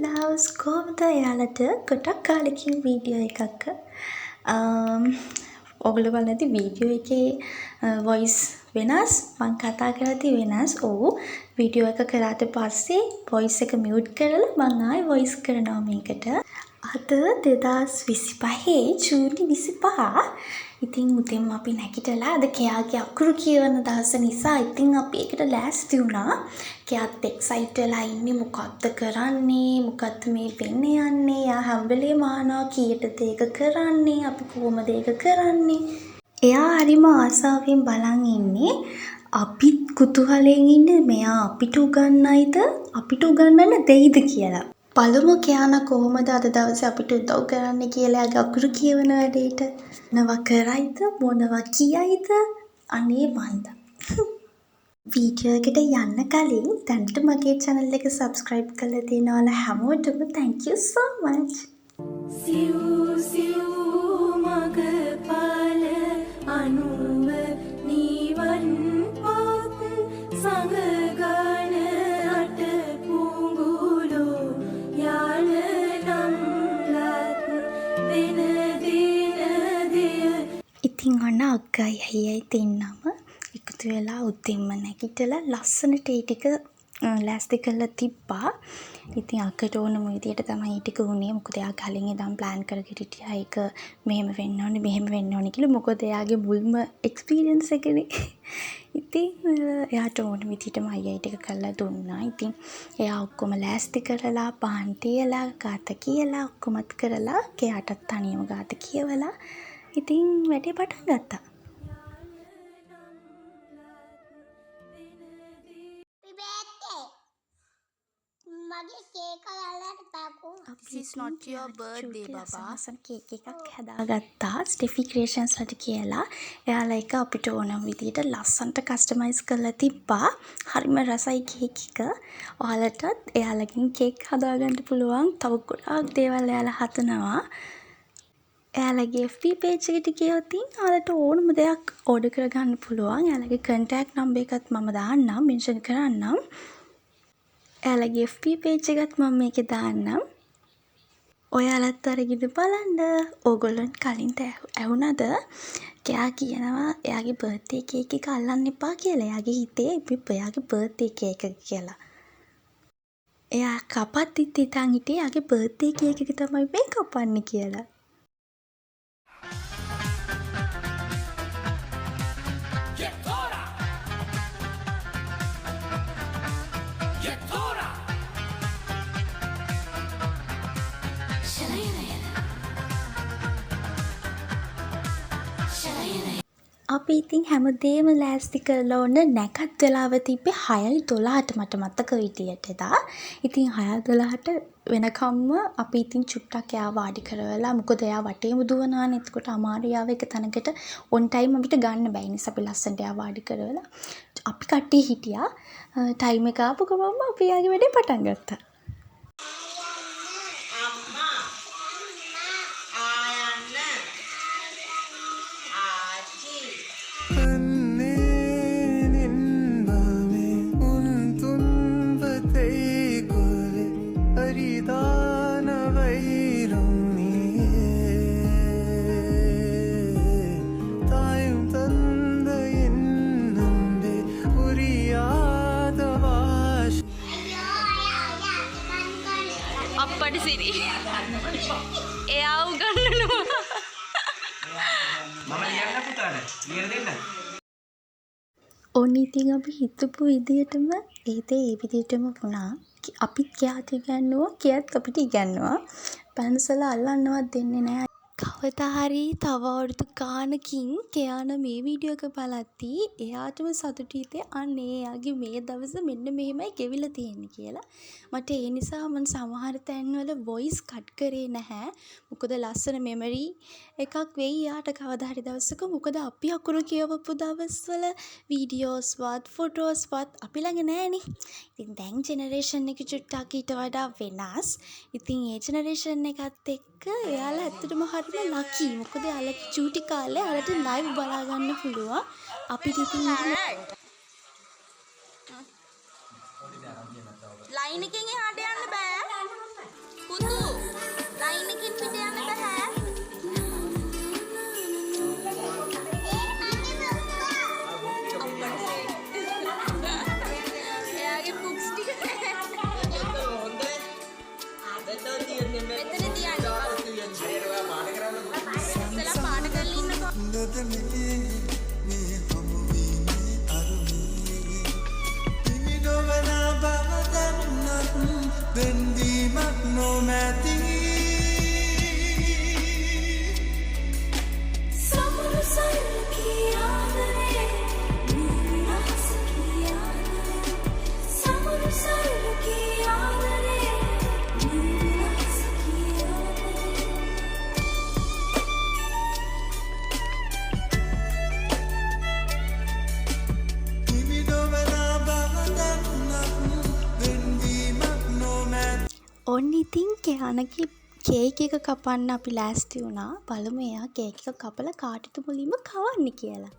ලව්ස් කොහොමද එයාලට ගොඩක් කාලෙකින් වීඩියෝ එකක් ඔගොල්ලෝ බලන ඇති වීඩියෝ එකේ වොයිස් වෙනස් මං කතා කරද්දි වෙනස්. ඔව් වීඩියෝ එක කරාට පස්සේ වොයිස් එක මියුට් කරලා මං ආයෙ වොයිස් කරනවා මේකට. අද 2025 ජූනි 25. ඉතින් උදෙන්ම අපි නැගිටලා අද කෙයාගේ අකුරු කියවන දවස නිසා ඉතින් අපි ඒකට ලෑස්ති වුණා. කෙයාත් එක්සයිට් වෙලා ඉන්නේ මොකක්ද කරන්නේ මොකක්ද මේ වෙන්න යන්නේ. එයා හැම වෙලේම අහනවා කීයටද ඒක කරන්නේ අපි කොහොමද ඒක කරන්නේ. එයා හරිම ආසාවෙන් බලන් ඉන්නේ. අපිත් කුතුහලයෙන් ඉන්නේ මෙයා අපිට උගන්වයිද අපිට උගන්වන්න දෙයිද කියලා. බලමු කෙයාන කොහොමද අද දවසේ අපිට උදව් කරන්න කියලා එයාගේ අකුරු කියවන වැඩේට. මොනවා කරයිද මොනවා කියයිද අනේ මන්ද. වීඩියෝ එකට යන්න කලින් දැනට මගේ channel එක subscribe කරලා තියෙනවා හැමෝටම thank you so much. සිව් සිව් මගපල අනුව නිවන් පොත් සංගගන අට පුඟුලෝ යාන නම්ලත් වෙන දින දෙය. ඉතින් අන්න අක්කයි අයියයි දෙන්නම එකතු වෙලා උදෙන්ම නැගිටලා ලස්සනට ඒ ටික ලෑස්ති කරලා තිබ්බා. ඉතින් අක්කට ඕනම විදියට තමයි ඒ ටික උනේ. මොකද එයා කලින් ඉඳන් ප්ලෑන් කරගෙන හිටියා ඒක මෙහෙම වෙන්න ඕනේ මෙහෙම වෙන්න ඕනේ කියලා. මොකද එයාගේ මුල්ම එක්ස්පීරියන්ස් එකනේ. ඉතින් එයාට ඕන විදියටම අයියා ටික කරලා දුන්නා. ඉතින් එයා ඔක්කොම ලෑස්ති කරලා පහන් තියලා ගාත කියලා ඔක්කොමත් කරලා එයාටත් තනියම ගාත කියවලා ඉතින් වැඩේ පටන් ගත්තා. This is not your birthday, Baba. ලස්සන කේක් එකක් හදාගත්තා ස්ටෙෆි ක්‍රියේෂන්ස් වලට කියලා. එයාලා එක අපිට ඕන විදිහට ලස්සනට කස්ටමයිස් කරලා තිබ්බා. හරිම රසයි කේක් එක. ඔයාලටත් එයාලගෙන් කේක් හදාගන්න පුළුවන්. තව ගොඩාක් දේවල් එයාලා හදනවා. එයාලගේ FB page එකට ගියොත් ඔයාලට ඕනම දෙයක් ඕඩර් කරගන්න පුළුවන්. එයාලගේ contact number එකත් මම දාන්නම් මෙන්ෂන් කරන්නම්. එයාලගේ FB page එකත් මම මේකේ දාන්නම්. ඔයාලත් අරගෙන බලන්න. ඕගොල්ලන් කලින් ඇහුණද? කෙයා කියනවා එයාගේ බර්ත්ඩේ කේක් එක අල්ලන්න එපා කියලා. එයාගේ හිතේ එයාගේ බර්ත්ඩේ කේක් එක කියලා. එයා කපද්දිත් හිතන් හිටියේ එයාගේ බර්ත්ඩේ කේක් එක තමයි මේ කපන්නේ කියලා. අපි ඉතින් හැමදේම ලෑස්ති කරලා ඕන නැකත් වෙලාව තිබ්බේ 6:12ට මට මතක විදියට එදා. ඉතින් 6:12ට වෙනකම්ම අපි ඉතින් චුට්ටක් එයා වාඩි කරවලා මොකද එයා වටේම දුවනානේ. එතකොට අමාරු යාව එක තැනකට ඔන් ටයිම් අපිට ගන්න බැහැ. නිසා අපි ලස්සනට එයා වාඩි කරවලා අපි කට්ටිය හිටියා. ටයිම් එක ආපු ගමන්ම අපි යාගේ වැඩේ පටන් ගත්තා. අප්පට සිරි එයා උගන්වනවා. මම ලියන්න පුතාට ලියන්න දෙන්න. ඔන්න ඉතින් අපි හිතපු විදියටම ඒ විදියටම වුණා. අපිත් කෙයාට ඉගන්නුවා කෙයත් අපිට ඉගන්නුවා. පැන්සල අල්ලන්නවත් දෙන්නේ නැහැ. කවදා හරි තව අවුරුදු ගානකින් කෙයාන මේ වීඩියෝ එක බලද්දී එයාටම සතුටු හිතේ අනේ එයාගේ මේ දවස මෙන්න මෙහෙමයි ගෙවිලා තියෙන්නේ කියලා. මට ඒ නිසා මම සමහර තැන්වල වොයිස් කට් කරේ නැහැ. මොකද ලස්සන මෙමරි එකක් වෙයි යාට කවදා හරි දවසක. මොකද අපි අකුරු කියවපු දවස්වල වීඩියෝස්වත් ෆොටෝස්වත් අපි ළඟ නැහැනේ. ඉතින් දැන් ජෙනරේෂන් එක චුට්ටක් ඊට වඩා වෙනස්. ඉතින් ඒ ජෙනරේෂන් එකත් එක්ක එයාලා ඇත්තටම හරිම ලකි. මොකද එයාලා චූටි කාලේ එයාලට ලයිව් බලා ගන්න පුළුවන්. අපිට ඉතින් ලයින් එකෙන් එහාට යන්න බෑ. ඔන්න ඉතින් කෙයානගේ කේක් එක කපන්න අපි ලෑස්ති වුණා. බලමු එයා කේක් එක කපලා කාටද මුලින්ම කවන්නේ කියලා.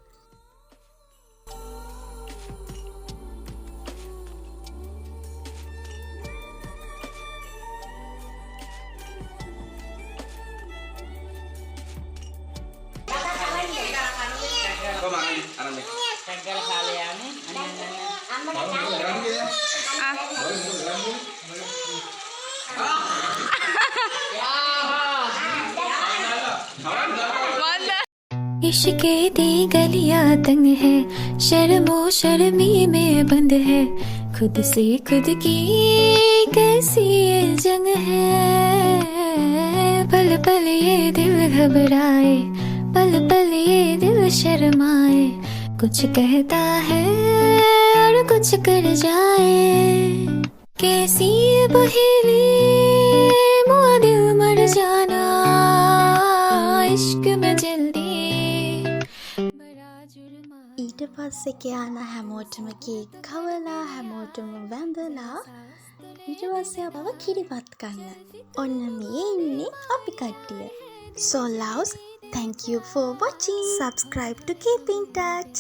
इश्क़े दी गलियां तंग है शर्मो शर्मी में बंद है खुद से खुद की कैसी ये जंग है पल पल ये दिल घबराए पल पल ये दिल शर्माए कुछ कहता है और कुछ कर जाए कैसी ये पहेली मुआ दिल मर जाना इश्क में जल्दी ඊට පස්සේ කෙයාන හැමෝටම කේක් කවලා හැමෝටම වැඳලා ඊට පස්සේ අපව කිරිපත් ගන්න. ඔන්න මේ ඉන්නේ අපි කට්ටිය. So loves, thank you for watching. Subscribe to keep in touch.